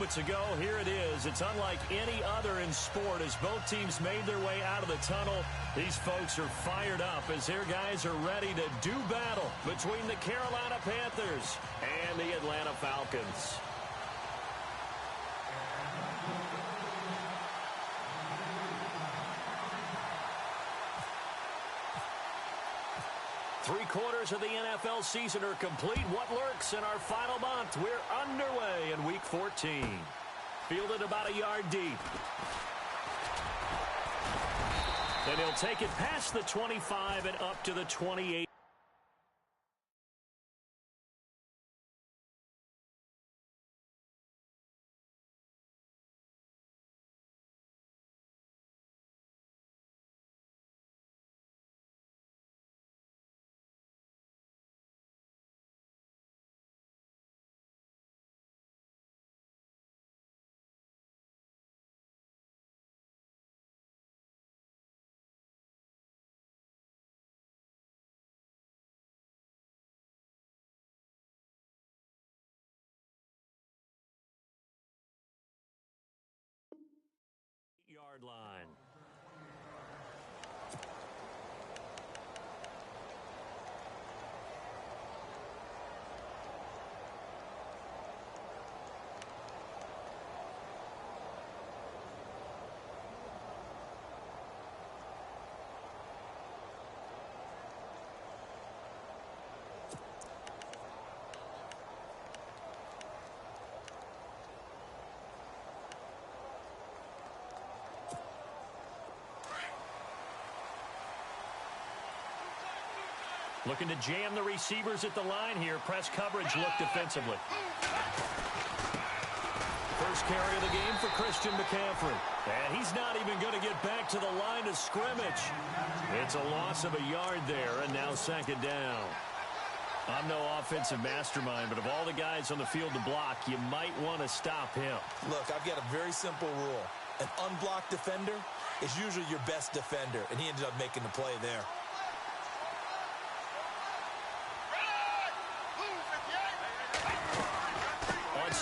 moments ago. Here it is. It's unlike any other in sport as both teams made their way out of the tunnel. These folks are fired up as their guys are ready to do battle between the Carolina Panthers and the Atlanta Falcons. Three-quarters of the NFL season are complete. What lurks in our final month? We're underway in Week 14. Fielded about a yard deep. And he'll take it past the 25 and up to the 28. Yard line. Looking to jam the receivers at the line here. Press coverage look defensively. First carry of the game for Christian McCaffrey. And he's not even going to get back to the line of scrimmage. It's a loss of a yard there, and now second down. I'm no offensive mastermind, but of all the guys on the field to block, you might want to stop him. Look, I've got a very simple rule. An unblocked defender is usually your best defender, and he ended up making the play there.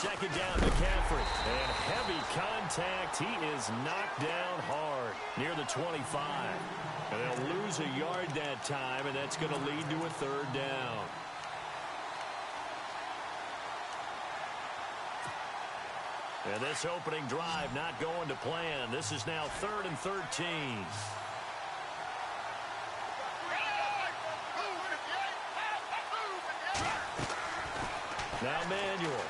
Second down, McCaffrey. And heavy contact. He is knocked down hard near the 25. And they'll lose a yard that time, and that's going to lead to a third down. And this opening drive not going to plan. This is now 3rd and 13. Now Manuel.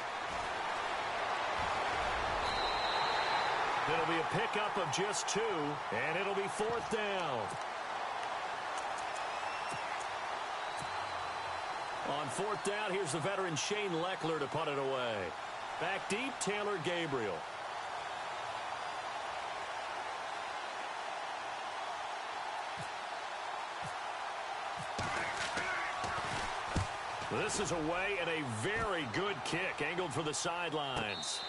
It'll be a pickup of just 2, and it'll be 4th down. On 4th down, here's the veteran Shane Leckler to punt it away. Back deep, Taylor Gabriel. This is away and a very good kick, angled for the sidelines.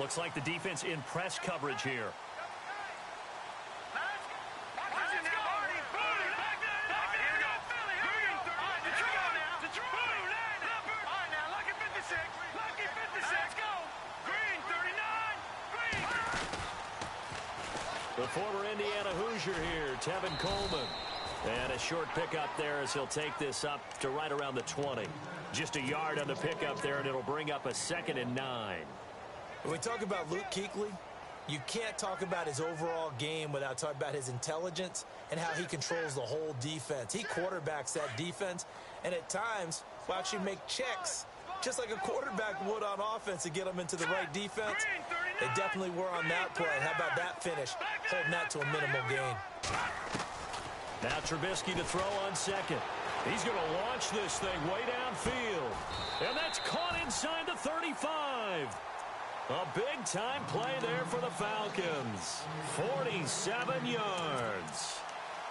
Looks like the defense in press coverage here. The former Indiana Hoosier here, Tevin Coleman. And a short pickup there as he'll take this up to right around the 20. Just a yard on the pickup there, and it'll bring up a 2nd and 9. When we talk about Luke Kuechly, you can't talk about his overall game without talking about his intelligence and how he controls the whole defense. He quarterbacks that defense, and at times will actually make checks, just like a quarterback would on offense to get them into the right defense. They definitely were on that play. How about that finish? Holding that to a minimal gain. Now Trubisky to throw on 2nd. He's going to launch this thing way downfield. And that's caught inside the 35. A big-time play there for the Falcons. 47 yards.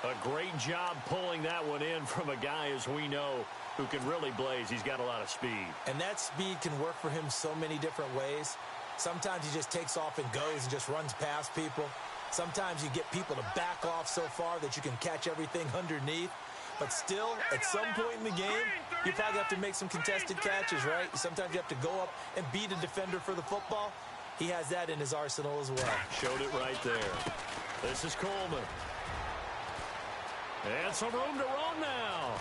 A great job pulling that one in from a guy, as we know, who can really blaze. He's got a lot of speed. And that speed can work for him so many different ways. Sometimes he just takes off and goes and just runs past people. Sometimes you get people to back off so far that you can catch everything underneath. But still, at some point in the game, you probably have to make some contested catches, right? Sometimes you have to go up and beat a defender for the football. He has that in his arsenal as well. Showed it right there. This is Coleman. And some room to run now.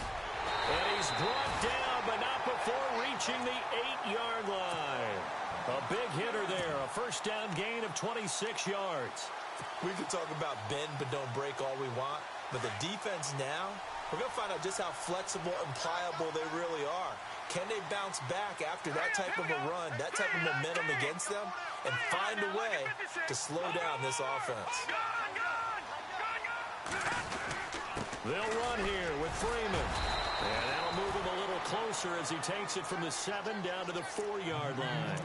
And he's brought down, but not before reaching the 8-yard line. A big hitter there. A first down gain of 26 yards. We could talk about bend but don't break all we want. But the defense now, we're going to find out just how flexible and pliable they really are. Can they bounce back after that type of a run, that type of momentum against them, and find a way to slow down this offense? They'll run here with Freeman. And that'll move him a little closer as he takes it from the 7 down to the 4-yard line.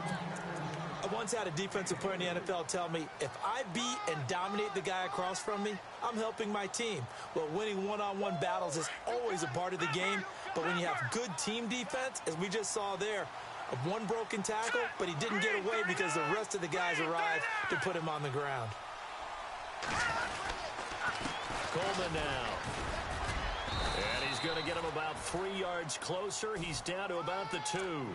I once had a defensive player in the NFL tell me, if I beat and dominate the guy across from me, I'm helping my team. Well, winning one-on-one battles is always a part of the game, but when you have good team defense, as we just saw there, one broken tackle, but he didn't get away because the rest of the guys arrived to put him on the ground. Coleman now. And he's going to get him about 3 yards closer. He's down to about the 2.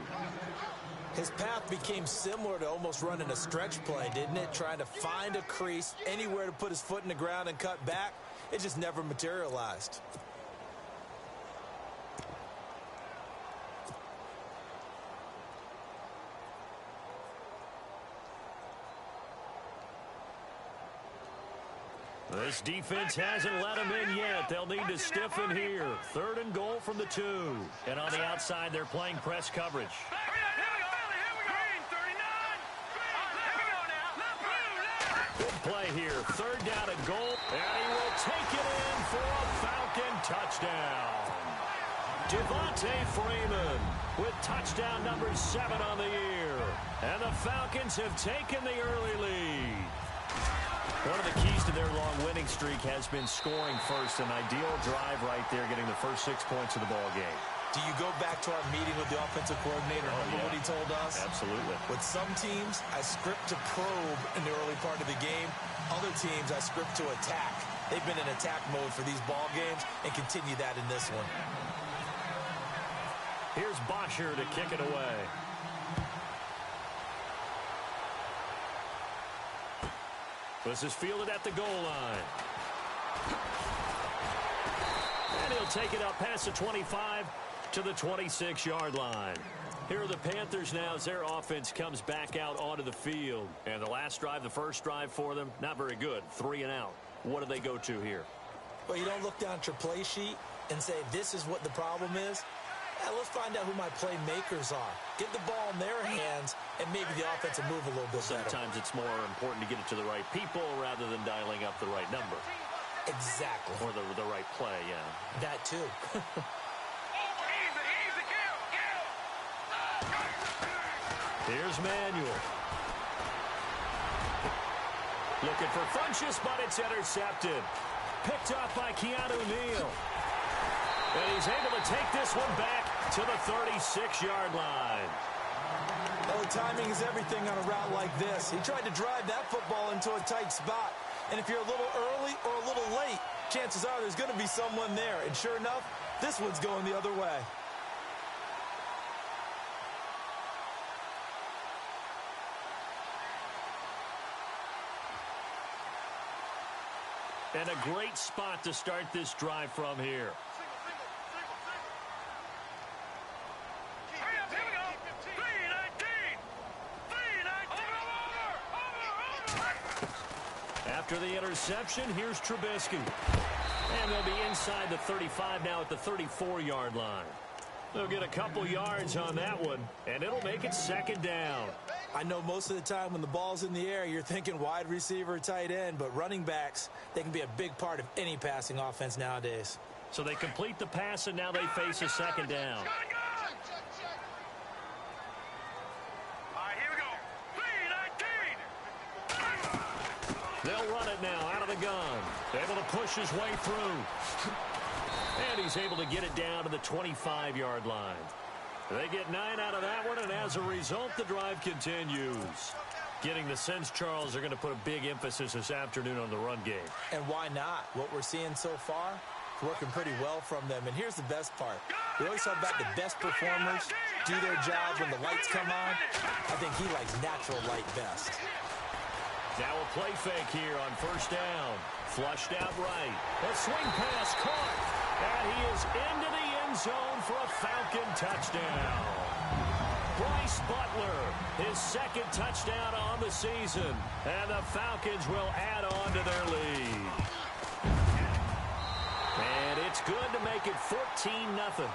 His path became similar to almost running a stretch play, didn't it? Trying to find a crease, anywhere to put his foot in the ground and cut back. It just never materialized. This defense hasn't let him in yet. They'll need to stiffen here. 3rd and goal from the 2. And on the outside, they're playing press coverage. Good play here. 3rd down and goal. And he will take it in for a Falcon touchdown. Devontae Freeman with touchdown number 7 on the year. And the Falcons have taken the early lead. One of the keys to their long winning streak has been scoring first. An ideal drive right there, getting the first 6 points of the ball game. Do you go back to our meeting with the offensive coordinator? Remember what he told us? Absolutely. With some teams, I script to probe in the early part of the game. Other teams, I script to attack. They've been in attack mode for these ball games and continue that in this one. Here's Bosher to kick it away. This is fielded at the goal line. And he'll take it up past the 25 to the 26-yard line. Here are the Panthers now as their offense comes back out onto the field. And the last drive, the first drive for them, not very good. 3 and out. What do they go to here? Well, you don't look down at your play sheet and say, this is what the problem is. Let's find out who my playmakers are. Get the ball in their hands, and maybe the offense will move a little bit better. Sometimes it's more important to get it to the right people rather than dialing up the right number. Exactly. Or the right play, yeah. That too. Here's Manuel. Looking for Funchess, but it's intercepted. Picked off by Keanu Neal. And he's able to take this one back to the 36-yard line. Well, timing is everything on a route like this. He tried to drive that football into a tight spot. And if you're a little early or a little late, chances are there's going to be someone there. And sure enough, this one's going the other way. And a great spot to start this drive from here. After the interception, here's Trubisky. And they'll be inside the 35 now at the 34-yard line. They'll get a couple yards on that one, and it'll make it second down. I know most of the time when the ball's in the air, you're thinking wide receiver, tight end, but running backs, they can be a big part of any passing offense nowadays. So they complete the pass, and now they face a second down. They'll run it now out of the gun. Able to push his way through. And he's able to get it down to the 25-yard line. They get 9 out of that one, and as a result, the drive continues. Getting the sense, Charles, they're going to put a big emphasis this afternoon on the run game. And why not? What we're seeing so far is working pretty well from them. And here's the best part. We always talk about the best performers do their job when the lights come on. I think he likes natural light best. Now a play fake here on first down. Flushed out right. A swing pass caught. And he is into the end zone for a Falcon touchdown. Bryce Butler, his second touchdown on the season. And the Falcons will add on to their lead. And it's good to make it 14-0.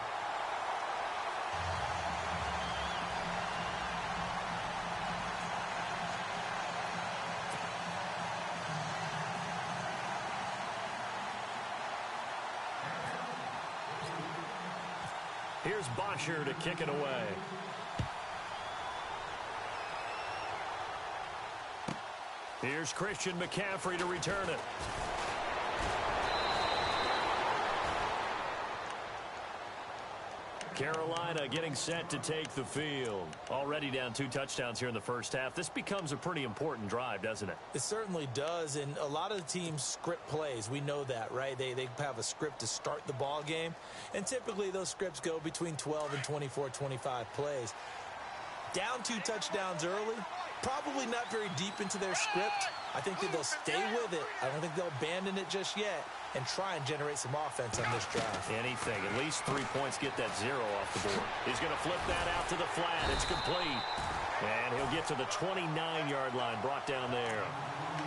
Here's Bosher to kick it away. Here's Christian McCaffrey to return it. Carolina getting set to take the field. Already down 2 touchdowns here in the first half. This becomes a pretty important drive, doesn't it? It certainly does, and a lot of the teams script plays. We know that, right? They have a script to start the ball game, and typically those scripts go between 12 and 24, 25 plays. Down 2 touchdowns early, probably not very deep into their script. I think that they'll stay with it. I don't think they'll abandon it just yet and try and generate some offense on this drive. Anything. At least 3 points, get that 0 off the board. He's going to flip that out to the flat. It's complete. And he'll get to the 29-yard line, brought down there.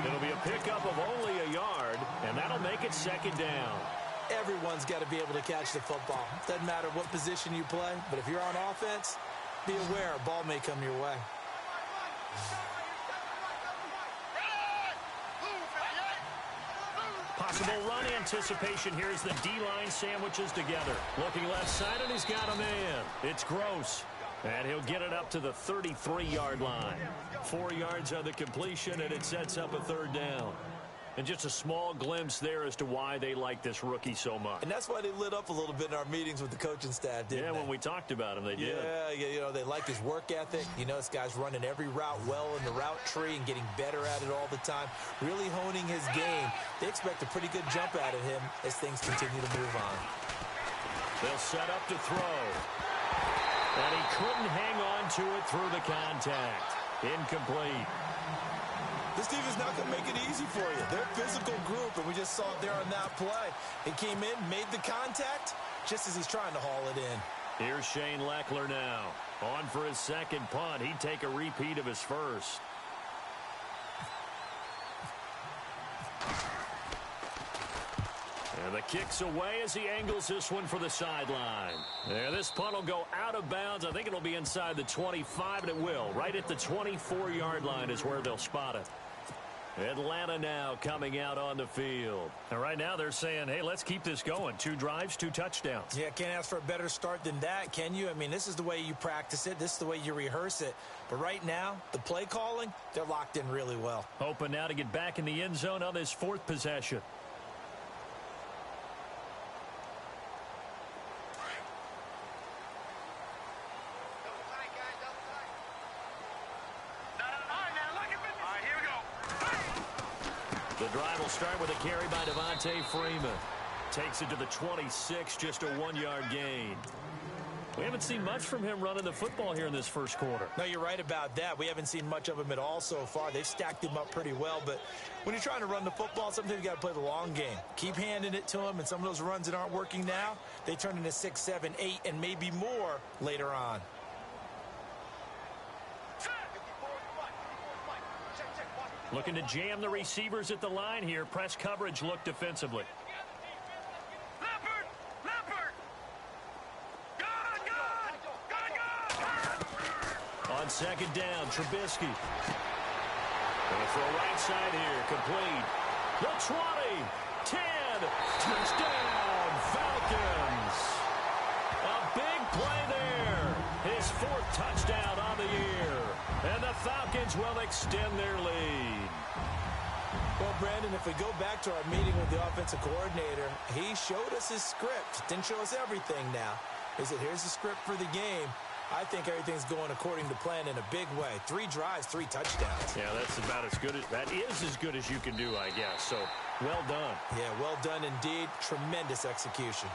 It'll be a pickup of only a yard, and that'll make it second down. Everyone's got to be able to catch the football. Doesn't matter what position you play, but if you're on offense, be aware a ball may come your way. Possible run anticipation here as the D-line sandwiches together. Looking left side, and he's got a man. It's Gross. And he'll get it up to the 33-yard line. 4 yards on the completion, and it sets up a third down. And just a small glimpse there as to why they like this rookie so much. And that's why they lit up a little bit in our meetings with the coaching staff, didn't they? Yeah, when we talked about him, they did. Yeah, you know, they like his work ethic. You know, this guy's running every route well in the route tree and getting better at it all the time, really honing his game. They expect a pretty good jump out of him as things continue to move on. They'll set up to throw. And he couldn't hang on to it through the contact. Incomplete. This team is not going to make it easy for you. They're a physical group, and we just saw it there on that play. He came in, made the contact, just as he's trying to haul it in. Here's Shane Leckler now. On for his second punt. He'd take a repeat of his first. And the kick's away as he angles this one for the sideline. There, this punt will go out of bounds. I think it'll be inside the 25, and it will. Right at the 24-yard line is where they'll spot it. Atlanta now coming out on the field. And right now they're saying, hey, let's keep this going. 2 drives, 2 touchdowns. Yeah, can't ask for a better start than that, can you? I mean, this is the way you practice it. This is the way you rehearse it. But right now, the play calling, they're locked in really well. Hoping now to get back in the end zone on this 4th possession. The drive will start with a carry by Devontae Freeman. Takes it to the 26, just a 1-yard gain. We haven't seen much from him running the football here in this first quarter. No, you're right about that. We haven't seen much of him at all so far. They've stacked him up pretty well, but when you're trying to run the football, sometimes you got to play the long game. Keep handing it to him, and some of those runs that aren't working now, they turn into 6, 7, 8, and maybe more later on. Looking to jam the receivers at the line here. Press coverage look defensively. On second down, Trubisky. Gonna throw right side here, complete. The 20, 10, touchdown, Falcons. A big play there. His 4th touchdown on the year. And the Falcons will extend their lead. Well, Brandon, if we go back to our meeting with the offensive coordinator, he showed us his script. Didn't show us everything now. He said, here's the script for the game. I think everything's going according to plan in a big way. 3 drives, 3 touchdowns. Yeah, that's about as good as, that is as good as you can do, I guess. So, well done. Yeah, well done indeed. Tremendous execution.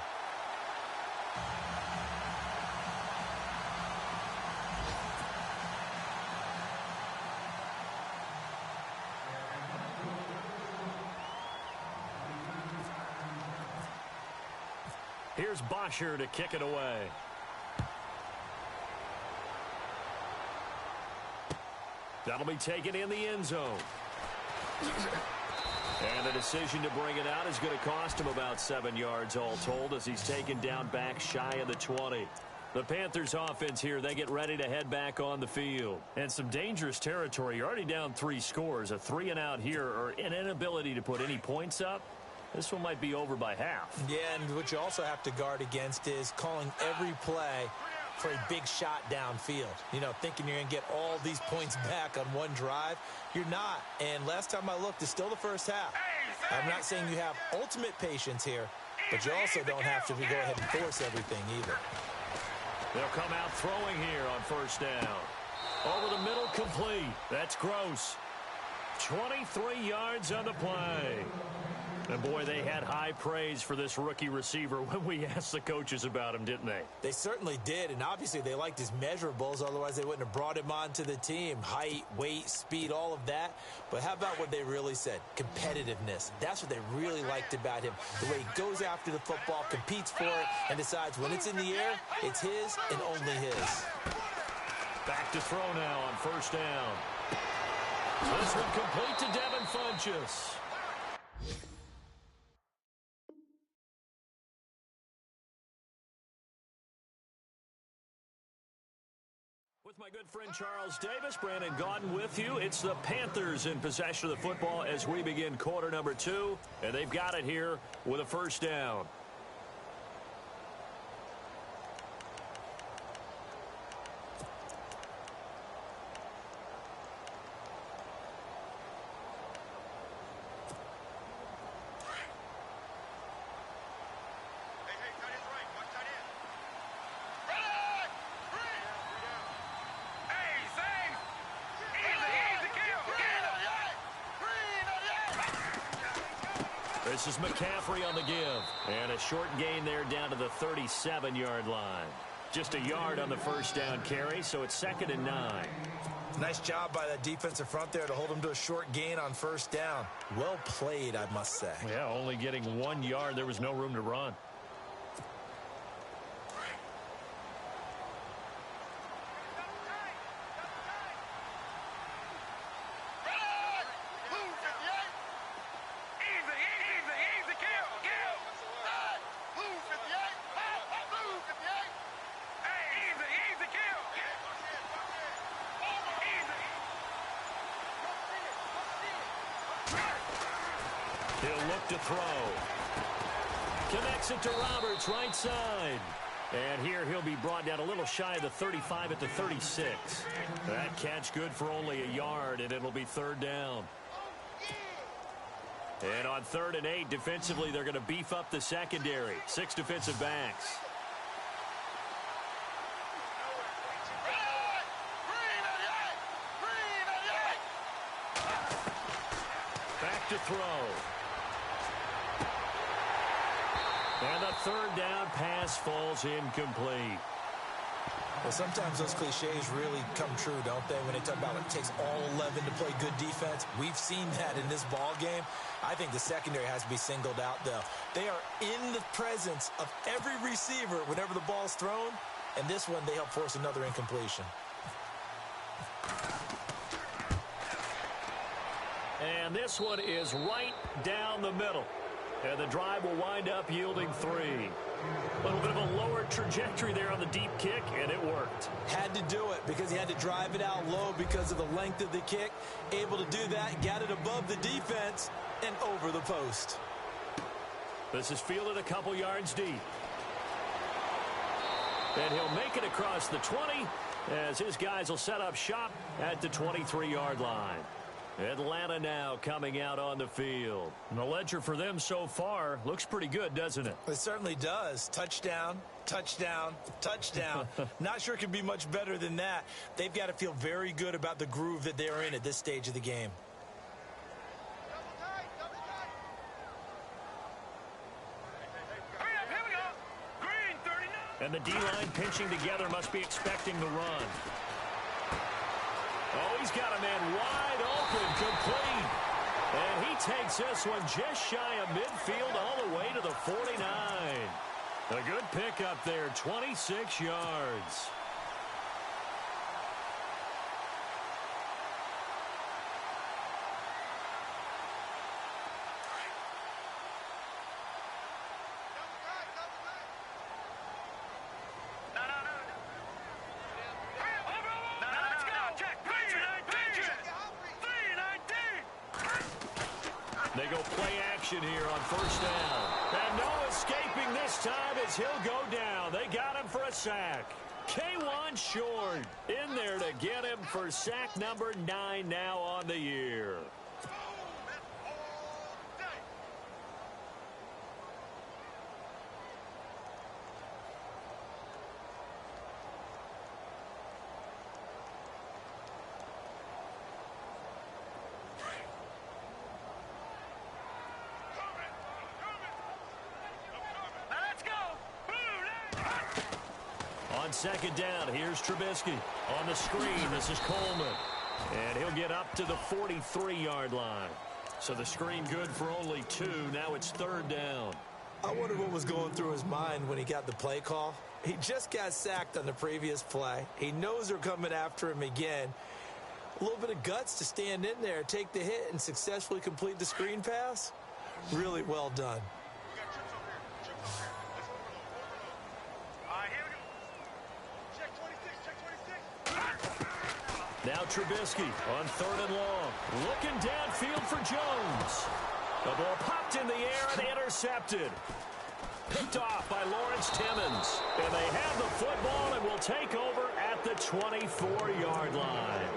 Here's Bosher to kick it away. That'll be taken in the end zone. And the decision to bring it out is going to cost him about 7 yards all told as he's taken down back shy of the 20. The Panthers offense here, they get ready to head back on the field. And some dangerous territory. You're already down 3 scores. A 3-and-out here or an inability to put any points up. This one might be over by half. Yeah, and what you also have to guard against is calling every play for a big shot downfield. You know, thinking you're going to get all these points back on one drive. You're not. And last time I looked, it's still the first half. I'm not saying you have ultimate patience here, but you also don't have to go ahead and force everything either. They'll come out throwing here on first down. Over the middle, complete. That's Gross. 23 yards on the play. And, boy, they had high praise for this rookie receiver when we asked the coaches about him, didn't they? They certainly did, and obviously they liked his measurables. Otherwise, they wouldn't have brought him onto the team. Height, weight, speed, all of that. But how about what they really said? Competitiveness. That's what they really liked about him. The way he goes after the football, competes for it, and decides when it's in the air, it's his and only his. Back to throw now on first down. This one complete to Devin Funchess. With my good friend Charles Davis, Brandon Gaudin with you. It's the Panthers in possession of the football as we begin quarter number 2. And they've got it here with a first down. This is McCaffrey on the give. And a short gain there down to the 37-yard line. Just a yard on the first down carry, so it's 2nd and 9. Nice job by that defensive front there to hold him to a short gain on first down. Well played, I must say. Yeah, only getting 1 yard. There was no room to run. He'll look to throw. Connects it to Roberts, right side. And here he'll be brought down a little shy of the 35 at the 36. That catch good for only a yard, and it'll be 3rd down. And on 3rd and 8, defensively, they're going to beef up the secondary. 6 defensive backs. Back to throw. And the 3rd down pass falls incomplete. Well, sometimes those cliches really come true, don't they? When they talk about it takes all 11 to play good defense. We've seen that in this ball game. I think the secondary has to be singled out, though. They are in the presence of every receiver whenever the ball's thrown. And this one, they help force another incompletion. And this one is right down the middle. And the drive will wind up yielding 3. A little bit of a lower trajectory there on the deep kick, and it worked. Had to do it because he had to drive it out low because of the length of the kick. Able to do that, got it above the defense and over the post. This is fielded a couple yards deep. And he'll make it across the 20 as his guys will set up shop at the 23-yard line. Atlanta now coming out on the field. And the ledger for them so far looks pretty good, doesn't it? It certainly does. Touchdown, touchdown, touchdown. Not sure it can be much better than that. They've got to feel very good about the groove that they're in at this stage of the game. And the D-line pinching together must be expecting the run. Oh, he's got a man wide open, complete. And he takes this one just shy of midfield all the way to the 49. A good pickup there, 26 yards. They go play action here on first down. And no escaping this time as he'll go down. They got him for a sack. K1 Short in there to get him for sack number 9 now on the year. On second down, here's Trubisky. On the screen, this is Coleman. And he'll get up to the 43-yard line. So the screen good for only 2. Now it's third down. I wonder what was going through his mind when he got the play call. He just got sacked on the previous play. He knows they're coming after him again. A little bit of guts to stand in there, take the hit, and successfully complete the screen pass. Really well done. Now Trubisky on third and long. Looking downfield for Jones. The ball popped in the air and intercepted. Picked off by Lawrence Timmons. And they have the football and will take over at the 24-yard line.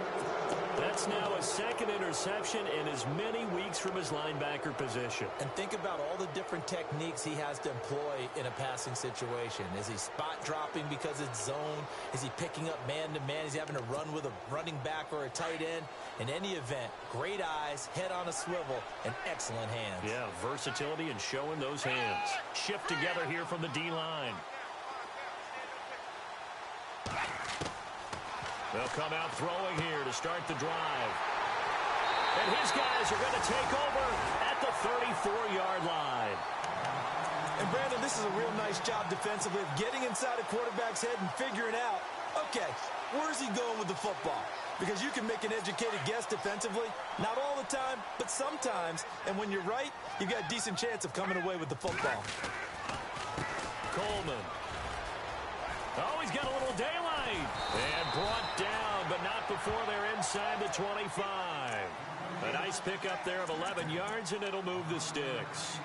That's now a second interception in as many weeks from his linebacker position. And think about all the different techniques he has to employ in a passing situation. Is he spot dropping because it's zone? Is he picking up man-to-man? Is he having to run with a running back or a tight end? In any event, great eyes, head on a swivel, and excellent hands. Yeah, versatility and showing those hands. Shift together here from the D-line. They'll come out throwing here to start the drive. And his guys are going to take over at the 34-yard line. And, Brandon, this is a real nice job defensively of getting inside a quarterback's head and figuring out, okay, where's he going with the football? Because you can make an educated guess defensively. Not all the time, but sometimes. And when you're right, you've got a decent chance of coming away with the football. Coleman. Oh, he's got a little daylight. And brought down, but not before they're inside the 25. A nice pickup there of 11 yards, and it'll move the sticks.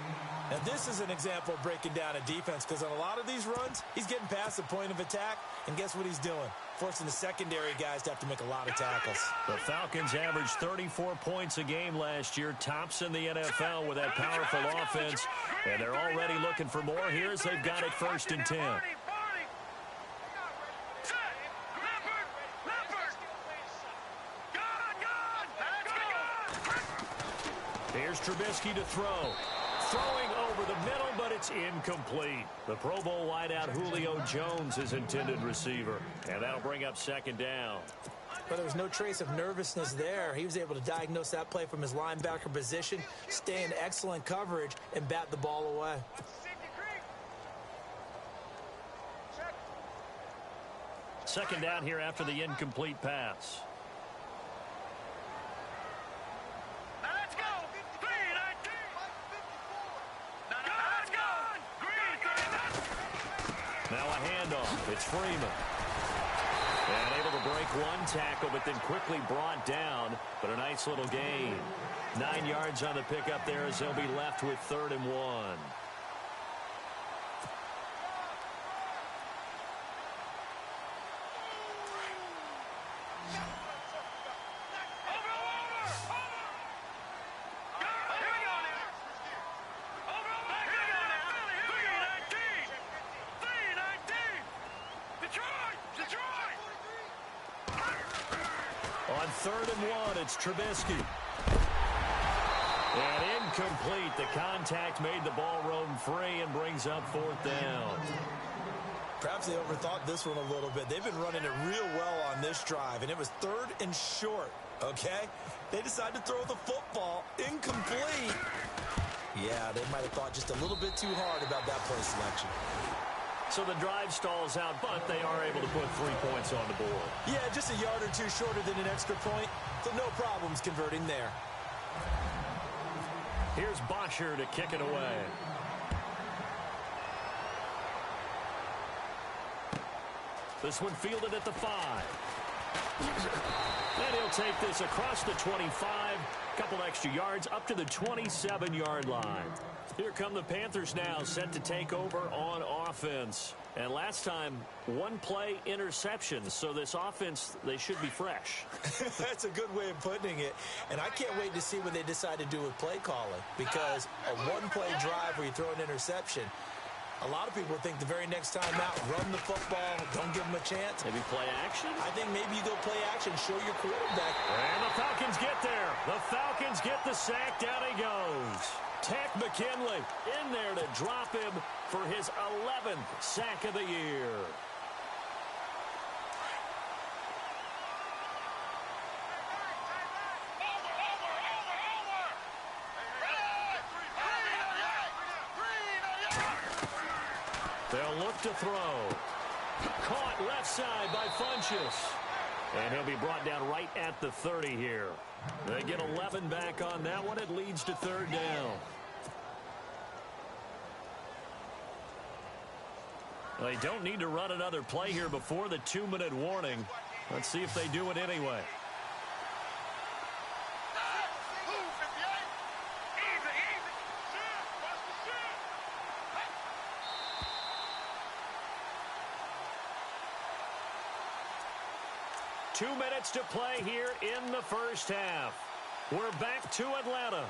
Now, this is an example of breaking down a defense because on a lot of these runs, he's getting past the point of attack, and guess what he's doing? Forcing the secondary guys to have to make a lot of tackles. The Falcons averaged 34 points a game last year, tops in the NFL with that powerful offense, and they're already looking for more here as they've got it 1st and 10. Here's Trubisky to throw. Throwing over the middle, but it's incomplete. The Pro Bowl wideout Julio Jones is intended receiver. And that'll bring up second down. But there was no trace of nervousness there. He was able to diagnose that play from his linebacker position, stay in excellent coverage, and bat the ball away. Second down here after the incomplete pass. Let's It's Freeman. And able to break one tackle, but then quickly brought down. But a nice little gain. 9 yards on the pickup there as they'll be left with 3rd and 1. On 3rd and 1, it's Trubisky. And incomplete. The contact made the ball roam free and brings up 4th down. Perhaps they overthought this one a little bit. They've been running it real well on this drive, and it was 3rd and short, okay? They decided to throw the football incomplete. Yeah, they might have thought just a little bit too hard about that play selection. So the drive stalls out, but they are able to put 3 points on the board. Yeah, just a yard or two shorter than an extra point, so no problems converting there. Here's Bosher to kick it away. This one fielded at the 5. And he'll take this across the 25. Couple extra yards up to the 27-yard line. Here come the Panthers now, set to take over on offense. And last time, 1-play interception. So this offense, they should be fresh. That's a good way of putting it. And I can't wait to see what they decide to do with play calling. Because a 1-play drive where you throw an interception, a lot of people think the very next time out, run the football, don't give them a chance. Maybe play action? I think maybe you go play action, show your quarterback. And the Falcons get there. The Falcons get the sack. Down he goes. Tech McKinley in there to drop him for his 11th sack of the year. They'll look to throw. Caught left side by Funchess. And he'll be brought down right at the 30 here. They get 11 back on that one. It leads to 3rd down. They don't need to run another play here before the 2-minute warning. Let's see if they do it anyway. Two minutes to play here in the first half. We're back to Atlanta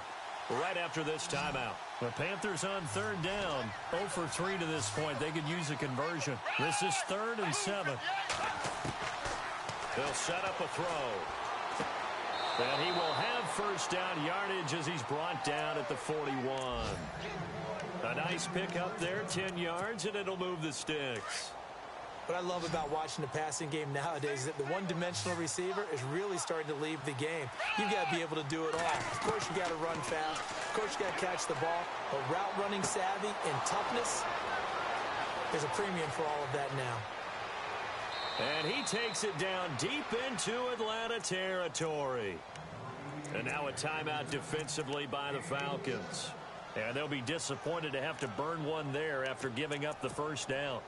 right after this timeout. The Panthers on 3rd down. 0 for 3 to this point. They could use a conversion. This is 3rd and 7. They'll set up a throw. And he will have first down yardage as he's brought down at the 41. A nice pickup there, 10 yards, and it'll move the sticks. What I love about watching the passing game nowadays is that the one-dimensional receiver is really starting to leave the game. You've got to be able to do it all. Of course, you got to run fast. Of course, you got to catch the ball. But route running savvy and toughness, there's a premium for all of that now. And he takes it down deep into Atlanta territory. And now a timeout defensively by the Falcons. And they'll be disappointed to have to burn one there after giving up the first down.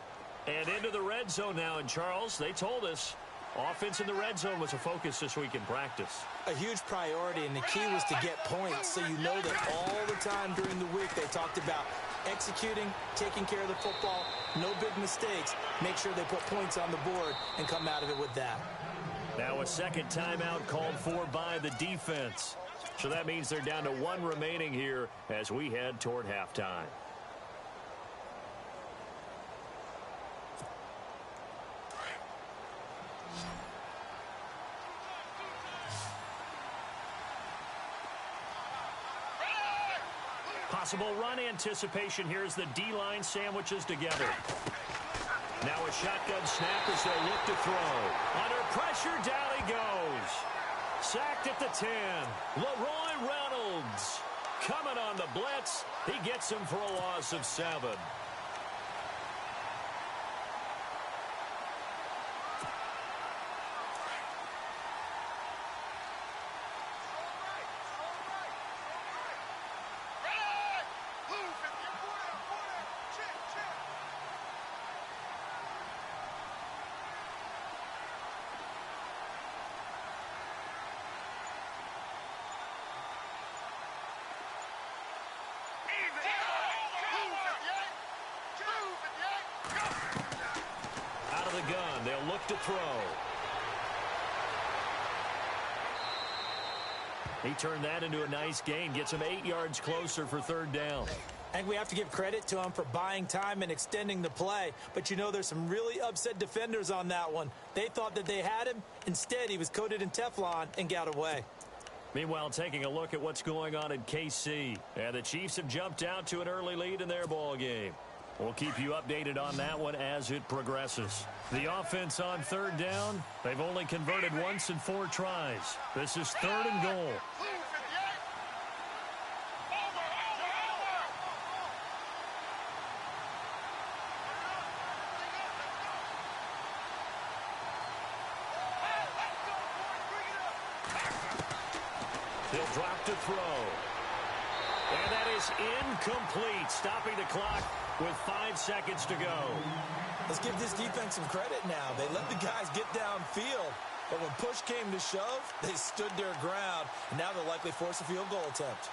And into the red zone now. And, Charles, they told us offense in the red zone was a focus this week in practice. A huge priority, and the key was to get points. So you know that all the time during the week they talked about executing, taking care of the football, no big mistakes. Make sure they put points on the board and come out of it with that. Now a second timeout called for by the defense. So that means they're down to 1 remaining here as we head toward halftime. Possible run anticipation here as the D-line sandwiches together. Now a shotgun snap as they look to throw. Under pressure, down he goes. Sacked at the 10. Leroy Reynolds coming on the blitz. He gets him for a loss of 7. look to throw. He turned that into a nice gain, gets him 8 yards closer for third down. I think we have to give credit to him for buying time and extending the play. But, you know, there's some really upset defenders on that one. They thought that they had him. Instead, he was coated in Teflon and got away. Meanwhile, taking a look at what's going on in KC. And the Chiefs have jumped out to an early lead in their ball game. We'll keep you updated on that one as it progresses. The offense on third down, they've only converted once in 4 tries. This is 3rd and goal. He'll drop to throw. And that is incomplete, stopping the clock with 5 seconds to go. Let's give this defense some credit now. They let the guys get downfield, but when push came to shove, they stood their ground, and now they'll likely force a field goal attempt.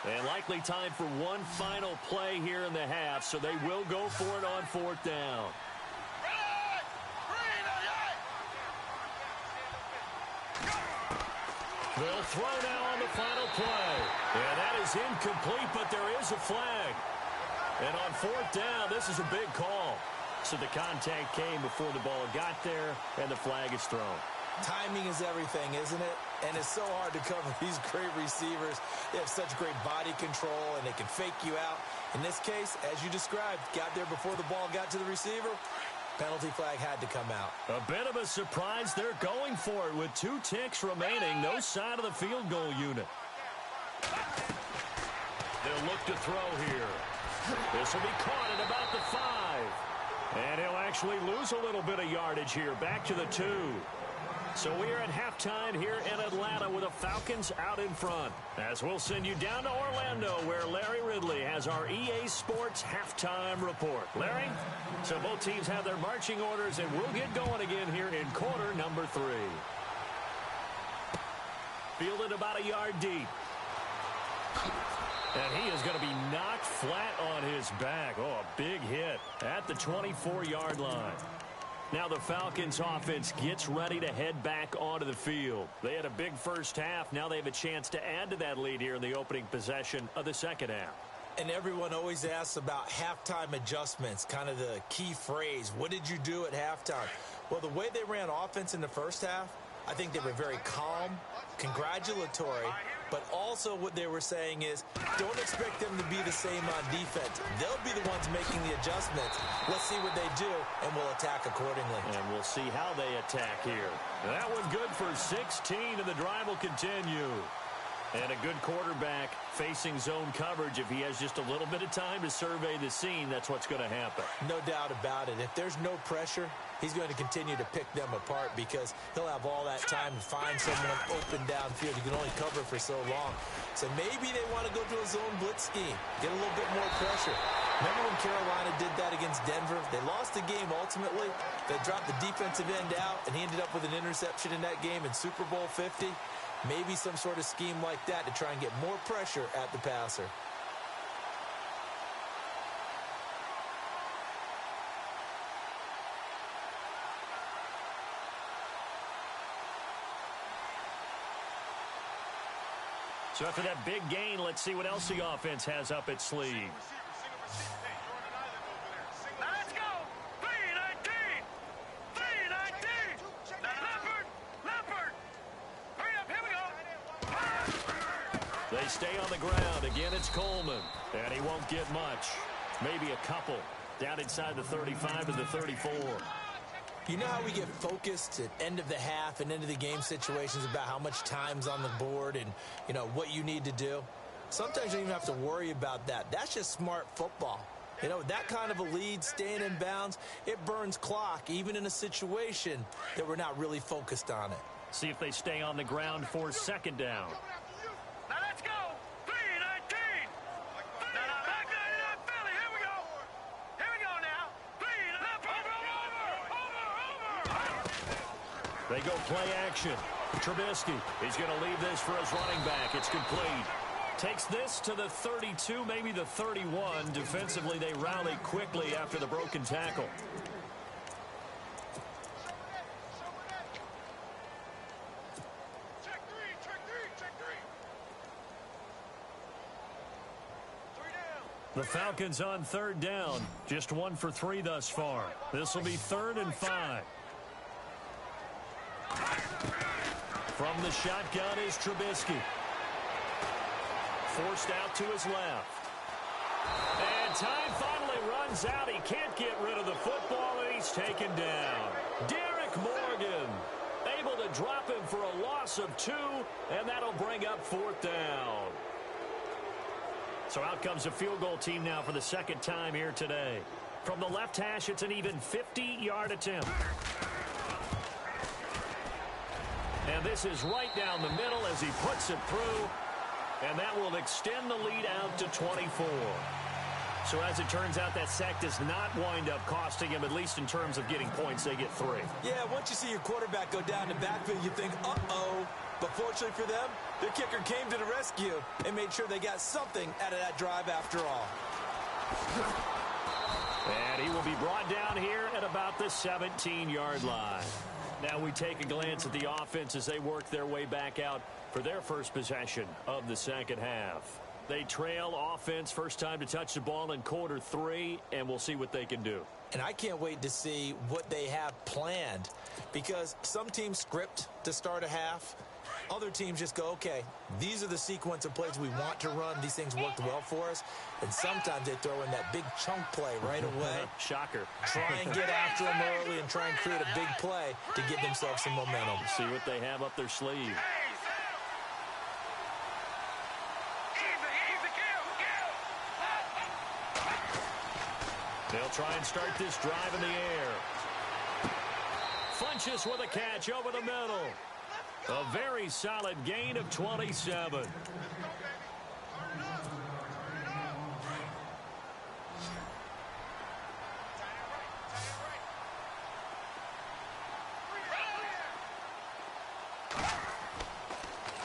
And likely time for one final play here in the half, so they will go for it on 4th down. They'll throw now on the final play. And that is incomplete, but there is a flag. And on 4th down, this is a big call. So the contact came before the ball got there, and the flag is thrown. Timing is everything, isn't it? And it's so hard to cover these great receivers. They have such great body control, and they can fake you out. In this case, as you described, got there before the ball got to the receiver. Penalty flag had to come out. A bit of a surprise. They're going for it with 2 ticks remaining. No sign of the field goal unit. They'll look to throw here. This will be caught at about the 5. And he'll actually lose a little bit of yardage here. Back to the 2. So we are at halftime here in Atlanta with the Falcons out in front. As we'll send you down to Orlando, where Larry Ridley has our EA Sports halftime report. Larry? So both teams have their marching orders, and we'll get going again here in quarter number 3. Fielded about a yard deep. And he is going to be knocked flat on his back. Oh, a big hit at the 24-yard line. Now the Falcons offense gets ready to head back onto the field. They had a big first half. Now they have a chance to add to that lead here in the opening possession of the second half. And everyone always asks about halftime adjustments, kind of the key phrase. What did you do at halftime? Well, the way they ran offense in the first half, I think they were very calm, congratulatory, but also what they were saying is don't expect them to be the same on defense. They'll be the ones making the adjustments. Let's see what they do, and we'll attack accordingly. And we'll see how they attack here. That one good for 16, and the drive will continue. And a good quarterback facing zone coverage. If he has just a little bit of time to survey the scene, that's what's going to happen. No doubt about it. If there's no pressure, he's going to continue to pick them apart because he'll have all that time to find someone open downfield. You can only cover for so long. So maybe they want to go to a zone blitz scheme, get a little bit more pressure. Remember when Carolina did that against Denver? They lost the game ultimately. They dropped the defensive end out, and he ended up with an interception in that game in Super Bowl 50. Maybe some sort of scheme like that to try and get more pressure at the passer. So after that big gain, let's see what else the offense has up its sleeve. Let's go! 319! 319! Leopard! Hurry up, here we go! They stay on the ground. Again, it's Coleman. And he won't get much. Maybe a couple. Down inside the 35 and the 34. You know how we get focused at end of the half and into the game situations about how much time's on the board and, you know, what you need to do? Sometimes you don't even have to worry about that. That's just smart football. You know, that kind of a lead, staying in bounds, it burns clock, even in a situation that we're not really focused on it. See if they stay on the ground for second down. Now let's go! 319! Now back to Philly, here we go! Here we go now! 3 over! They go play action. Trubisky, he's going to leave this for his running back. It's complete. Takes this to the 32, maybe the 31. Defensively, they rally quickly after the broken tackle. The Falcons on third down. Just 1 for 3 thus far. This will be 3rd and 5. From the shotgun is Trubisky. Forced out to his left. And time finally runs out. He can't get rid of the football, and he's taken down. Derek Morgan able to drop him for a loss of 2, and that'll bring up 4th down. So out comes a field goal team now for the 2nd time here today. From the left hash, it's an even 50-yard attempt. And this is right down the middle as he puts it through. And that will extend the lead out to 24. So as it turns out, that sack does not wind up costing him, at least in terms of getting points. They get 3. Yeah, once you see your quarterback go down the backfield, you think, uh-oh. But fortunately for them, their kicker came to the rescue and made sure they got something out of that drive after all. And he will be brought down here at about the 17-yard line. Now we take a glance at the offense as they work their way back out for their first possession of the 2nd half. They trail offense, first time to touch the ball in quarter 3, and we'll see what they can do. And I can't wait to see what they have planned, because some teams script to start a half. Other teams just go, okay, these are the sequence of plays we want to run. These things worked well for us. And sometimes they throw in that big chunk play right away. Shocker. Try and get after them early and try and create a big play to give themselves some momentum. See what they have up their sleeve. They'll try and start this drive in the air. Funches with a catch over the middle. A very solid gain of 27.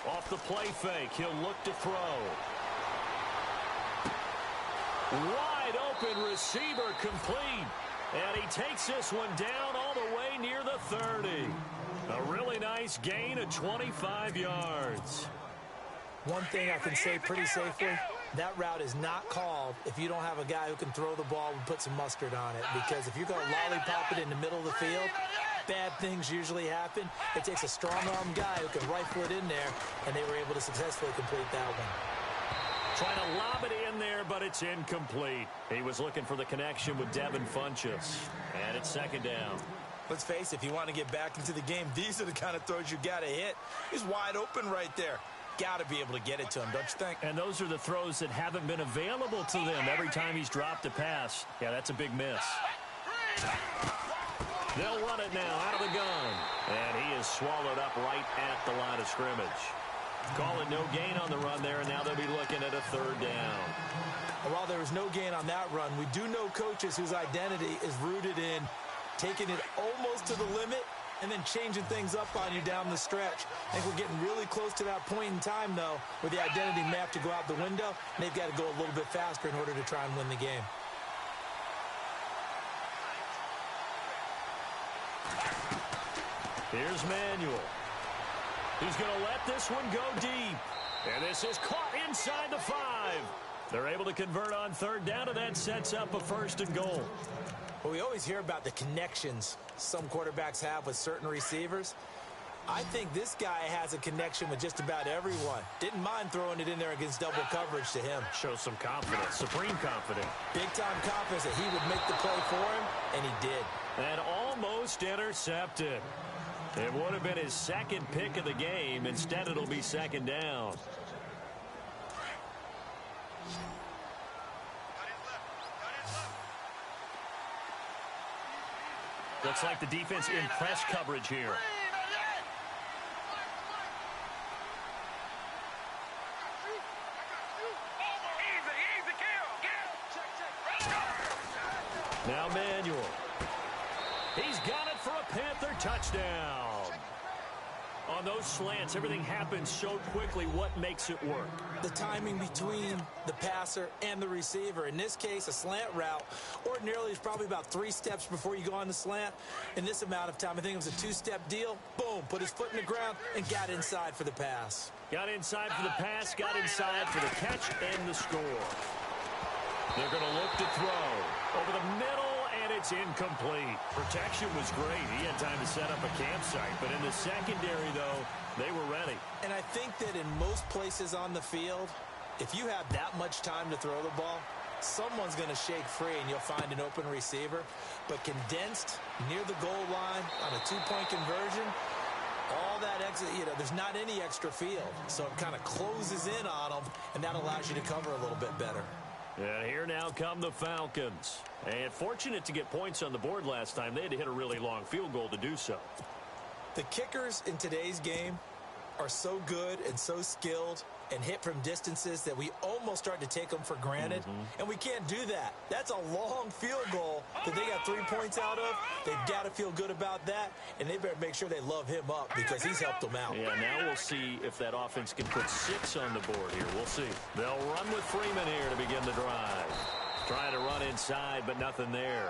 Off the play fake, he'll look to throw. Wide open receiver complete. And he takes this one down all the way near the 30. A really nice gain of 25 yards. One thing I can say pretty safely, that route is not called if you don't have a guy who can throw the ball and put some mustard on it. Because if you're going to lollipop it in the middle of the field, bad things usually happen. It takes a strong-arm guy who can rifle it in there, and they were able to successfully complete that one. Trying to lob it in there, but it's incomplete. He was looking for the connection with Devin Funchess. And it's 2nd down. Let's face it, if you want to get back into the game, these are the kind of throws you got to hit. He's wide open right there. Got to be able to get it to him, don't you think? And those are the throws that haven't been available to them every time he's dropped a pass. Yeah, that's a big miss. They'll run it now out of the gun. And he is swallowed up right at the line of scrimmage. Call it no gain on the run there, and now they'll be looking at a 3rd down. While there was no gain on that run, we do know coaches whose identity is rooted in taking it almost to the limit and then changing things up on you down the stretch. I think we're getting really close to that point in time, though, where the identity map to go out the window, and they've got to go a little bit faster in order to try and win the game. Here's Manuel. He's going to let this one go deep. And this is caught inside the 5. They're able to convert on 3rd down, and that sets up a 1st and goal. Well, we always hear about the connections some quarterbacks have with certain receivers. I think this guy has a connection with just about everyone. Didn't mind throwing it in there against double coverage to him. Shows some confidence, supreme confidence. Big-time confidence that he would make the play for him, and he did. And almost intercepted. It would have been his 2nd pick of the game. Instead, it'll be 2nd down. Looks like the defense in press coverage here. Now Manuel. He's got it for a Panther touchdown. On those slants, everything happens so quickly. What makes it work? The timing between the passer and the receiver. In this case, a slant route ordinarily is probably about 3 steps before you go on the slant. In this amount of time, I think it was a 2-step deal. Boom, put his foot in the ground and got inside for the pass. Got inside for the pass, got inside for the catch, and the score. They're going to look to throw over the middle, and it's incomplete. Protection was great. He had time to set up a campsite, but in the secondary, though, they were ready. And I think that in most places on the field, if you have that much time to throw the ball, someone's going to shake free and you'll find an open receiver. But condensed near the goal line on a 2-point conversion, all that exit, there's not any extra field. So it kind of closes in on them, and that allows you to cover a little bit better. And here now come the Falcons. And fortunate to get points on the board last time. They had to hit a really long field goal to do so. The kickers in today's game are so good and so skilled and hit from distances that we almost start to take them for granted. And we can't do that. That's a long field goal that they got 3 points out of. They've got to feel good about that, and they better make sure they love him up because he's helped them out. Yeah, now we'll see if that offense can put 6 on the board here. We'll see. They'll run with Freeman here to begin the drive. Trying to run inside, but nothing there.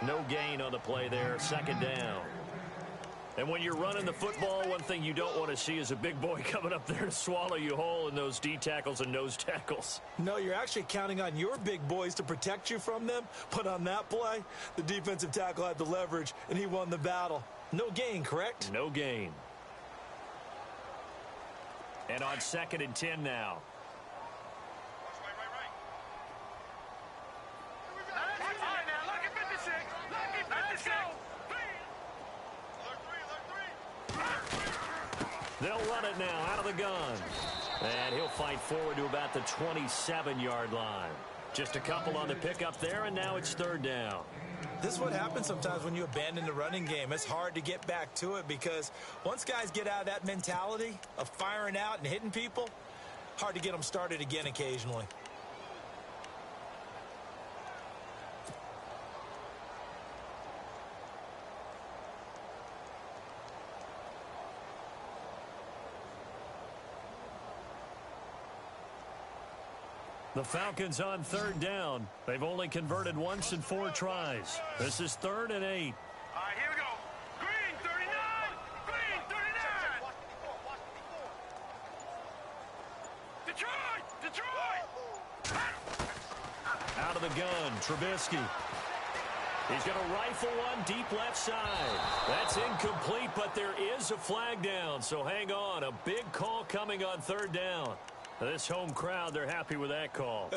No gain on the play there. 2nd down. And when you're running the football, one thing you don't want to see is a big boy coming up there to swallow you whole in those D tackles and nose tackles. No, you're actually counting on your big boys to protect you from them. But on that play, the defensive tackle had the leverage, and he won the battle. No gain, correct? No gain. And on 2nd and 10 now. They'll run it now out of the gun. And he'll fight forward to about the 27-yard line. Just a couple on the pickup there, and now it's 3rd down. This is what happens sometimes when you abandon the running game. It's hard to get back to it because once guys get out of that mentality of firing out and hitting people, hard to get them started again occasionally. The Falcons on 3rd down. They've only converted once in 4 tries. This is 3rd and 8. All right, here we go. Green, 39. Green, 39. Detroit. Out of the gun, Trubisky. He's going to rifle one deep left side. That's incomplete, but there is a flag down, so hang on. A big call coming on 3rd down. This home crowd, they're happy with that call.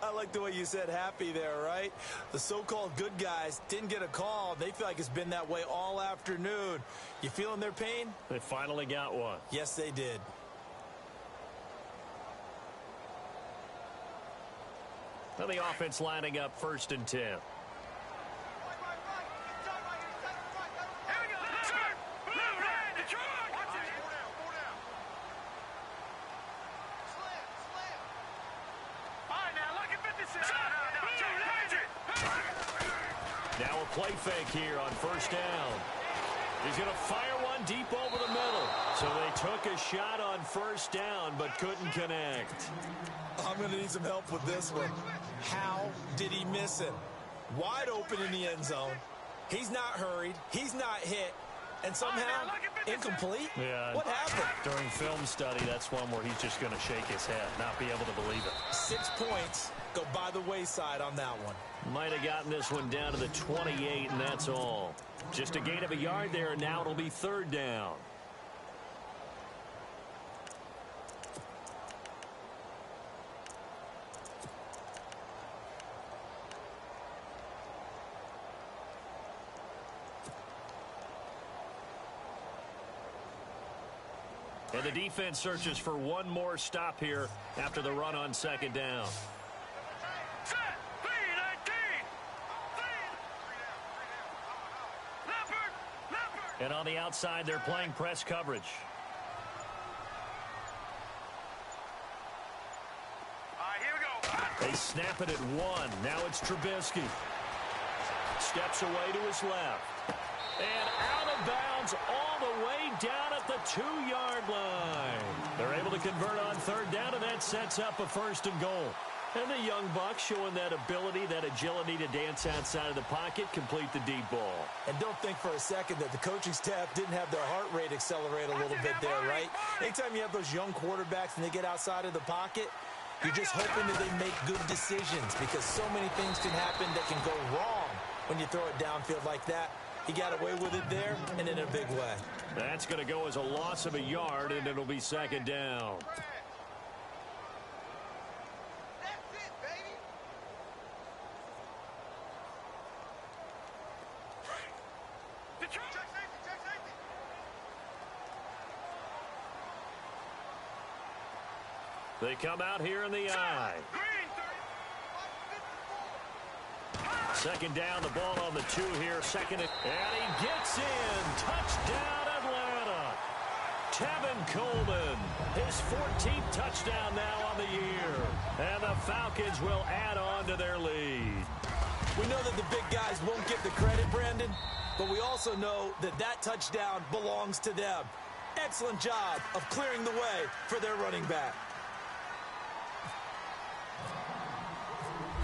I like the way you said happy there, right? The so-called good guys didn't get a call. They feel like it's been that way all afternoon. You feeling their pain? They finally got one. Yes, they did. Now the offense lining up 1st and 10. Now a play fake here on 1st down. He's going to fire one deep over the middle. So they took a shot on 1st down, but couldn't connect. I'm going to need some help with this one. How did he miss him? Wide open in the end zone. He's not hurried. He's not hit. And somehow, incomplete? Yeah. What happened? During film study, that's one where he's just going to shake his head, not be able to believe it. 6 points go by the wayside on that one. Might have gotten this one down to the 28, and that's all. Just a gain of a yard there, and now it'll be 3rd down. And the defense searches for one more stop here after the run on 2nd down. Set. And on the outside, they're playing press coverage. All right, here we go. They snap it at 1. Now it's Trubisky. Steps away to his left. And out of bounds all the way down at the 2-yard line. They're able to convert on third down, and that sets up a 1st and goal. And the young buck showing that ability, that agility to dance outside of the pocket, complete the deep ball. And don't think for a second that the coaching staff didn't have their heart rate accelerate a little bit there, right? Anytime you have those young quarterbacks and they get outside of the pocket, you're just hoping that they make good decisions because so many things can happen that can go wrong when you throw it downfield like that. He got away with it there and in a big way. That's going to go as a loss of a yard, and it'll be 2nd down. They come out here in the eye. 2nd down, the ball on the 2 here. 2nd, and he gets in. Touchdown, Atlanta. Tevin Coleman, his 14th touchdown now on the year. And the Falcons will add on to their lead. We know that the big guys won't get the credit, Brandon, but we also know that that touchdown belongs to them. Excellent job of clearing the way for their running back.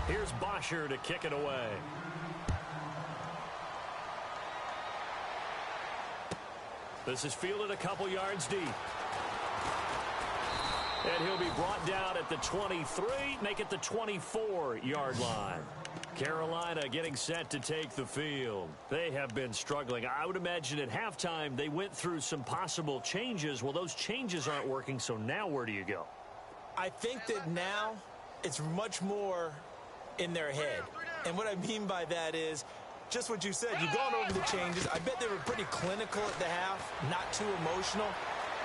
Here's Bosher to kick it away. This is fielded a couple yards deep. And he'll be brought down at the 23, make it the 24-yard line. Carolina getting set to take the field. They have been struggling. I would imagine at halftime they went through some possible changes. Well, those changes aren't working, so now where do you go? I think that now it's much more in their head. And what I mean by that is just what you said. You've gone over the changes. I bet they were pretty clinical at the half, not too emotional.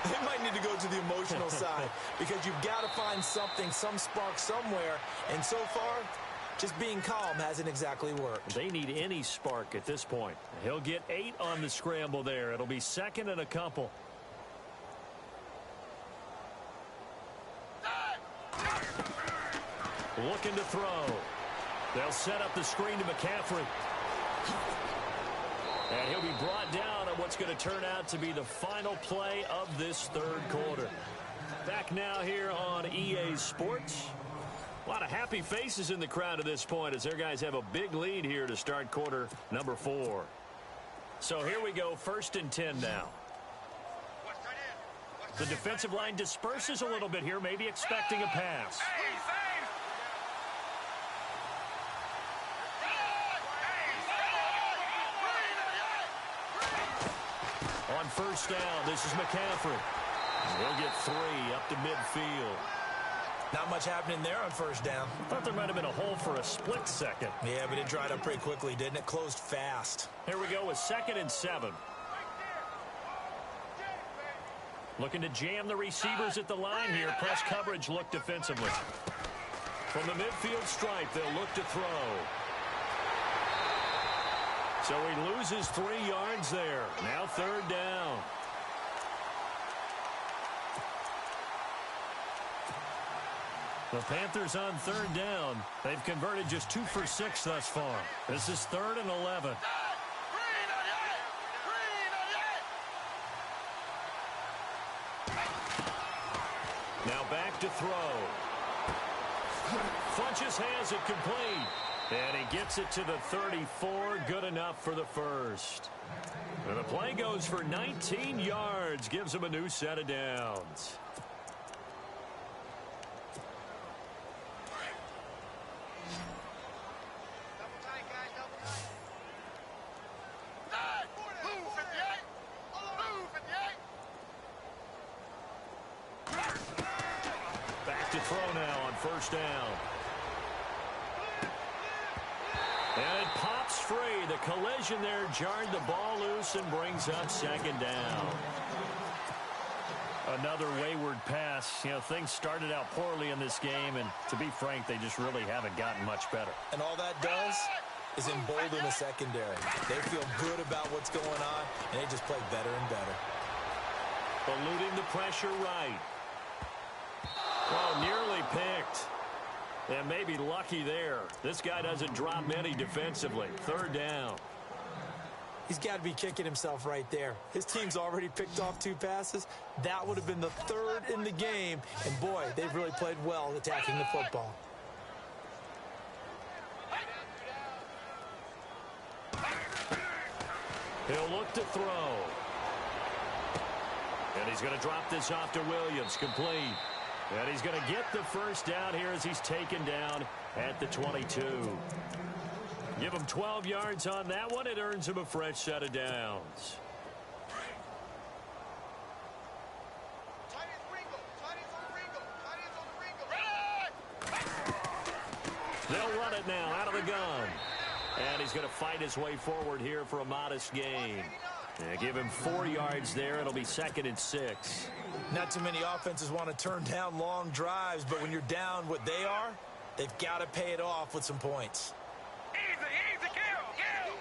They might need to go to the emotional side because you've got to find something, some spark somewhere. And so far, just being calm hasn't exactly worked. They need any spark at this point. He'll get 8 on the scramble there. It'll be 2nd and a couple. Looking to throw. They'll set up the screen to McCaffrey. And he'll be brought down on what's going to turn out to be the final play of this 3rd quarter. Back now here on EA Sports. A lot of happy faces in the crowd at this point as their guys have a big lead here to start quarter number 4. So here we go, 1st and 10 now. The defensive line disperses a little bit here, maybe expecting a pass. On 1st down, this is McCaffrey. He'll get 3 up to midfield. Not much happening there on 1st down. Thought there might have been a hole for a split second. Yeah, but it dried up pretty quickly, didn't it? Closed fast. Here we go with 2nd and 7. Looking to jam the receivers at the line here. Press coverage look defensively. From the midfield stripe, they'll look to throw. So he loses 3 yards there. Now 3rd down. The Panthers on 3rd down. They've converted just 2 for 6 thus far. This is 3rd and 11. Now back to throw. Funches has it complete. And he gets it to the 34. Good enough for the 1st. And the play goes for 19 yards. Gives him a new set of downs. Back to throw now on 1st down. And it pops free. The collision there jarred the ball loose and brings up 2nd down. Another wayward pass. You know, things started out poorly in this game, and to be frank, they just really haven't gotten much better. And all that does is embolden the secondary. They feel good about what's going on, and they just play better and better. Eluding the pressure right. Oh, nearly picked. And maybe lucky there. This guy doesn't drop many defensively. 3rd down. He's got to be kicking himself right there. His team's already picked off 2 passes. That would have been the 3rd in the game. And, boy, they've really played well attacking the football. He'll look to throw. And he's going to drop this off to Williams, complete. And he's going to get the first down here as he's taken down at the 22. Give him 12 yards on that one. It earns him a fresh set of downs. They'll run it now out of the gun. And he's going to fight his way forward here for a modest gain. Yeah, give him 4 yards there. It'll be 2nd and 6. Not too many offenses want to turn down long drives, but when you're down what they are, they've got to pay it off with some points. Easy, kill.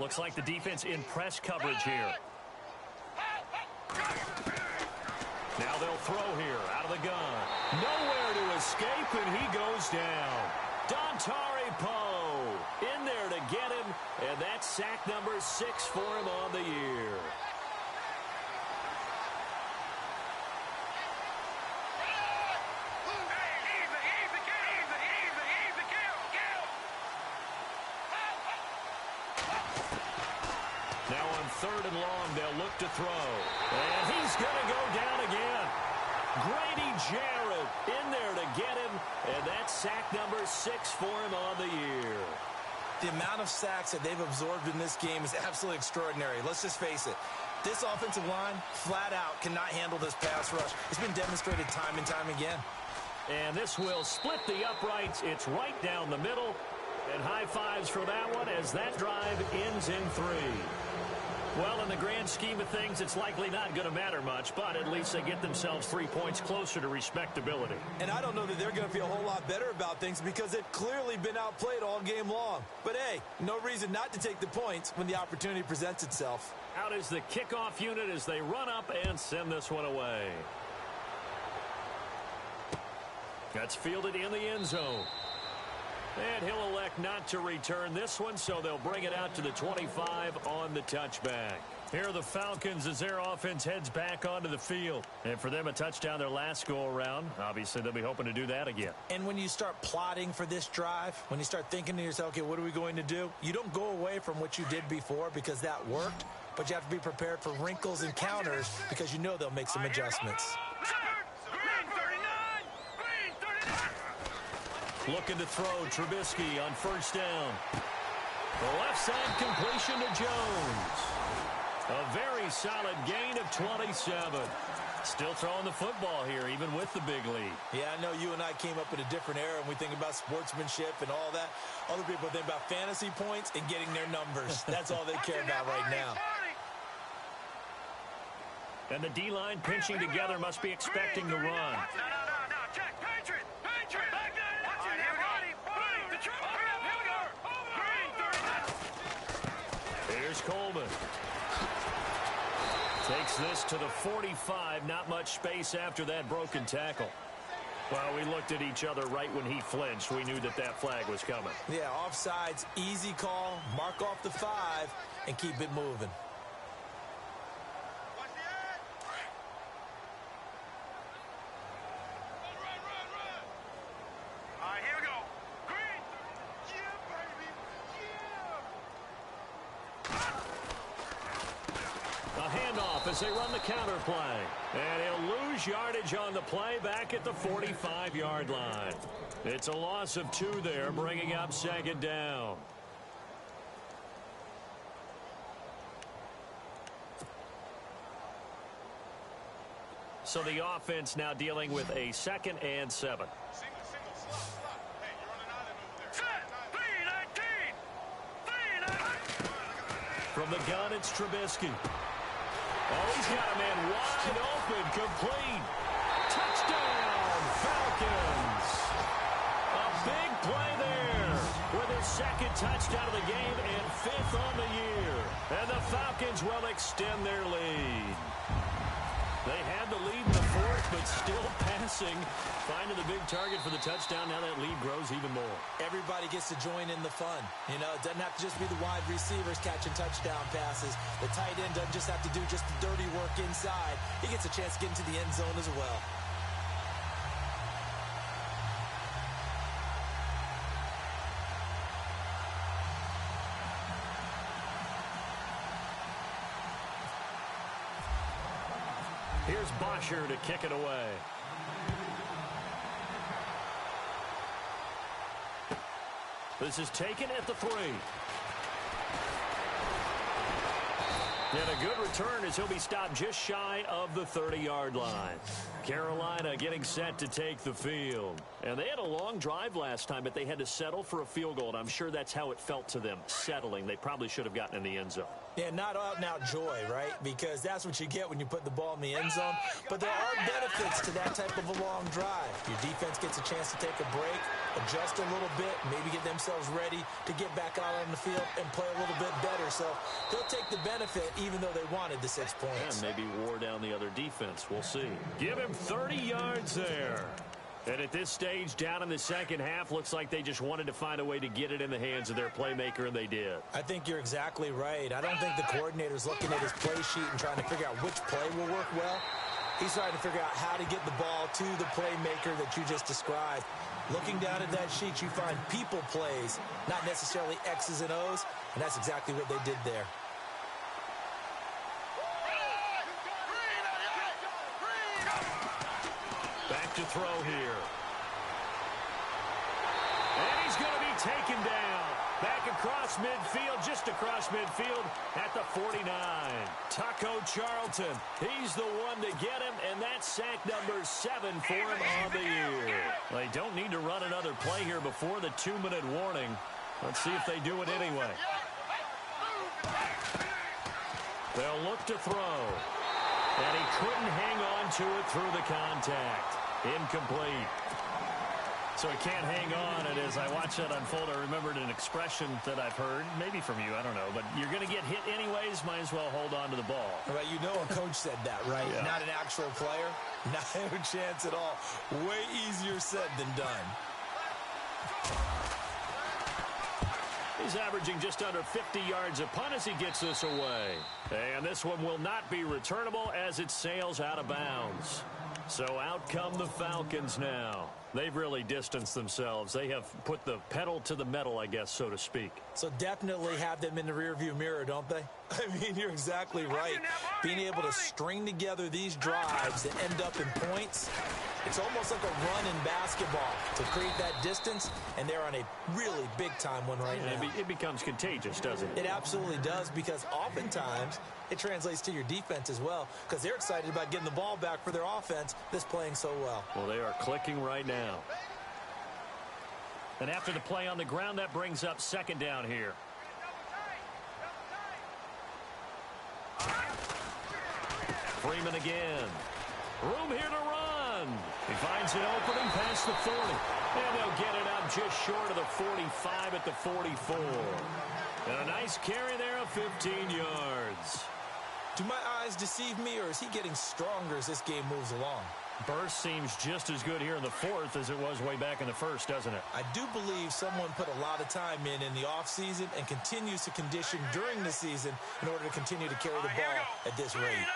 Looks like the defense in press coverage here. Now they'll throw here out of the gun. Nowhere to escape, and he goes down. Dontari Poe in there to get him, and that's sack number 6 for him on the year. Now on 3rd and long, they'll look to throw. And he's going to go down again. Grady Jarrett in there to get him, and that's sack number 6 for him on the year. The amount of sacks that they've absorbed in this game is absolutely extraordinary. Let's just face it. This offensive line, flat out, cannot handle this pass rush. It's been demonstrated time and time again. And this will split the uprights. It's right down the middle. And high fives for that one as that drive ends in 3. Well, in the grand scheme of things, it's likely not going to matter much, but at least they get themselves 3 points closer to respectability. And I don't know that they're going to feel a whole lot better about things because they've clearly been outplayed all game long. But, hey, no reason not to take the points when the opportunity presents itself. Out is the kickoff unit as they run up and send this one away. That's fielded in the end zone. And he'll elect not to return this one, so they'll bring it out to the 25 on the touchback. Here are the Falcons as their offense heads back onto the field. And for them, a touchdown their last go-around. Obviously, they'll be hoping to do that again. And when you start plotting for this drive, when you start thinking to yourself, okay, what are we going to do? You don't go away from what you did before because that worked, but you have to be prepared for wrinkles and counters because you know they'll make some adjustments. Looking to throw, Trubisky on 1st down. The left side completion to Jones. A very solid gain of 27. Still throwing the football here, even with the big lead. Yeah, I know you and I came up in a different era and we think about sportsmanship and all that. Other people think about fantasy points and getting their numbers. That's all they care about right now. And the D-line pinching together must be expecting the run. No, check. Patriot. Back there. Here's Coleman. Takes this to the 45. Not much space after that broken tackle. Well, we looked at each other right when he flinched. We knew that that flag was coming. Yeah, offsides, easy call. Mark off the 5 and keep it moving. As they run the counter play. And he'll lose yardage on the play back at the 45-yard line. It's a loss of 2 there, bringing up 2nd down. So the offense now dealing with a 2nd and 7. From the gun, it's Trubisky. Oh, he's got a man wide open, complete. Touchdown, Falcons. A big play there with his 2nd touchdown of the game and 5th on the year. And the Falcons will extend their lead. They had the lead in the fourth, but still passing. Finding the big target for the touchdown. Now that lead grows even more. Everybody gets to join in the fun. You know, it doesn't have to just be the wide receivers catching touchdown passes. The tight end doesn't just have to do just the dirty work inside. He gets a chance to get into the end zone as well. Here's Bosher to kick it away. This is taken at the 3. And a good return as he'll be stopped just shy of the 30-yard line. Carolina getting set to take the field. And they had a long drive last time, but they had to settle for a field goal. And I'm sure that's how it felt to them, settling. They probably should have gotten in the end zone. Yeah, not out-and-out joy, right? Because that's what you get when you put the ball in the end zone. But there are benefits to that type of a long drive. Your defense gets a chance to take a break, adjust a little bit, maybe get themselves ready to get back out on the field and play a little bit better. So they'll take the benefit even though they wanted the 6 points. And maybe wore down the other defense. We'll see. Give him 30 yards there. And at this stage, down in the second half, looks like they just wanted to find a way to get it in the hands of their playmaker, and they did. I think you're exactly right. I don't think the coordinator's looking at his play sheet and trying to figure out which play will work well. He's trying to figure out how to get the ball to the playmaker that you just described. Looking down at that sheet, you find people plays, not necessarily X's and O's, and that's exactly what they did there. Back to throw here. And he's going to be taken down. Back across midfield, just across midfield at the 49. Taco Charlton, he's the one to get him, and that's sack number 7 for him on the year. They don't need to run another play here before the 2-minute warning. Let's see if they do it anyway. They'll look to throw. And he couldn't hang on to it through the contact. Incomplete. So he can't hang on, and as I watch that unfold, I remembered an expression that I've heard, maybe from you, I don't know, but you're going to get hit anyways, might as well hold on to the ball. Right, you know a coach said that, right? Yeah. Not an actual player. Not a chance at all. Way easier said than done. He's averaging just under 50 yards a punt as he gets this away. And this one will not be returnable as it sails out of bounds. So out come the Falcons now. They've really distanced themselves. They have put the pedal to the metal, I guess, so to speak. So definitely have them in the rearview mirror, don't they? I mean, you're exactly right. Being able to string together these drives that end up in points, it's almost like a run in basketball to create that distance, and they're on a really big-time one right now. It becomes contagious, doesn't it? It absolutely does, because oftentimes it translates to your defense as well, because they're excited about getting the ball back for their offense that's playing so well. Well, they are clicking right now. And after the play on the ground, that brings up second down here. Freeman again. Room here to run. He finds an opening past the 40. And they'll get it up just short of the 45 at the 44. And a nice carry there of 15 yards. Do my eyes deceive me, or is he getting stronger as this game moves along? Burst seems just as good here in the fourth as it was way back in the first, doesn't it? I do believe someone put a lot of time in the offseason and continues to condition during the season in order to continue to carry the ball at this rate.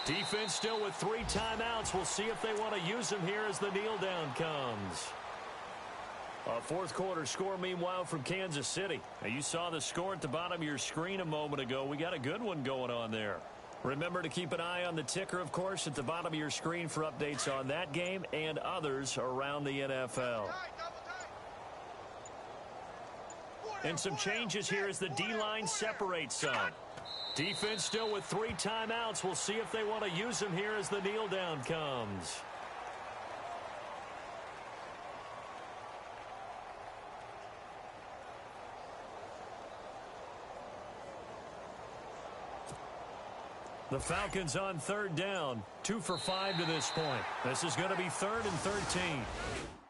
Defense still with 3 timeouts. We'll see if they want to use them here as the kneel down comes. A fourth quarter score, meanwhile, from Kansas City. Now, you saw the score at the bottom of your screen a moment ago. We got a good one going on there. Remember to keep an eye on the ticker, of course, at the bottom of your screen for updates on that game and others around the NFL. And some changes here as the D-line separates some. Defense still with 3 timeouts. We'll see if they want to use them here as the kneel down comes. The Falcons on third down, 2 for 5 to this point. This is going to be 3rd and 13.